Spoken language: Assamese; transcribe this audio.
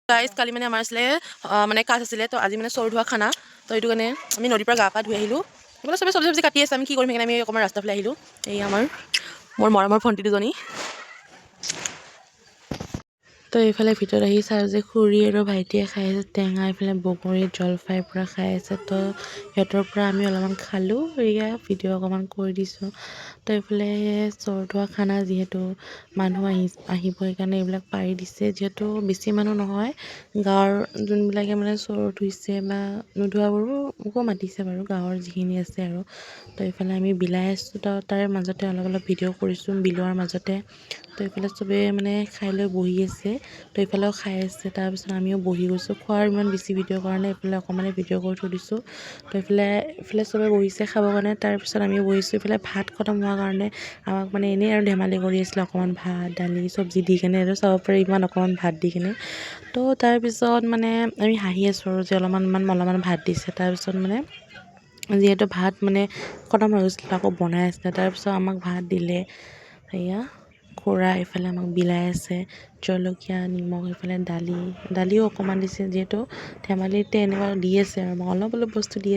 গাইজ কালি মানে আমাৰ আছিলে মানে কাজ আছিলে তো আজি মানে চৰু ধোৱা খানা তো সেইটো কাৰণে আমি নদীৰ পৰা গা পা ধুই আহিলোঁ এইফালে চবে চব্জি কাটি আছে আমি কি কৰিম সেইকাৰণে আমি অকণমান ৰাস্তাৰ ফালে আহিলোঁ এই মোৰ মৰমৰ ভণ্টি দুজনী তো এইফালে ভিতৰত আহি চাওঁ যে খুৰী আৰু ভাইটিয়ে খাই আছে টেঙা এইফালে বগৰী জলফাই পূৰা খাই আছে তো সিহঁতৰ পৰা আমি অলপমান খালোঁ এয়া ভিডিঅ' অকণমান কৰি দিছোঁ তো এইফালে চৰু ধোৱা খানা যিহেতু মানুহ আহিব সেইকাৰণে এইবিলাক পাৰি দিছে যিহেতু বেছি মানুহ নহয় গাঁৱৰ যোনবিলাকে মানে চৰু ধুইছে বা নোধোৱাবোৰো মোকো মাতিছে বাৰু গাঁৱৰ যিখিনি আছে আৰু তো এইফালে আমি বিলাই আছোঁ তো তাৰে মাজতে অলপ ভিডিঅ' কৰিছোঁ বিলোৱাৰ মাজতে তো এইফালে চবেই মানে খাই লৈ বহি আছে তো এইফালেও খাই আছে তাৰপিছত আমিও বহি গৈছোঁ খোৱাৰ ইমান বেছি ভিডিঅ'ৰ কাৰণে এইফালে অকণমানে ভিডিঅ' কৰি থৈ দিছোঁ তো এইফালে চবে বহিছে খাবৰ কাৰণে তাৰপিছত আমিও বহিছোঁ এইফালে ভাত খতম হোৱাৰ কাৰণে আমাক মানে এনেই আৰু ধেমালি কৰি আছিলে অকণমান ভাত দালি চব্জি দি কেনে আৰু চাব পাৰি ইমান অকণমান ভাত দি কেনে তো তাৰপিছত মানে আমি হাঁহি আছোঁ আৰু যে অলপমান ভাত দিছে তাৰপিছত মানে যিহেতু ভাত মানে খতম হৈ গৈছিলে আকৌ বনাই আছিলে তাৰপিছত আমাক ভাত দিলে সেয়া খুৰা এইফালে আমাক বিলাই আছে জলকীয়া নিমখ এইফালে দালিও অকণমান দিছে যিহেতু ধেমালিতে এনেকুৱা দি আছে আৰু আমাক অলপ বস্তু দি আছে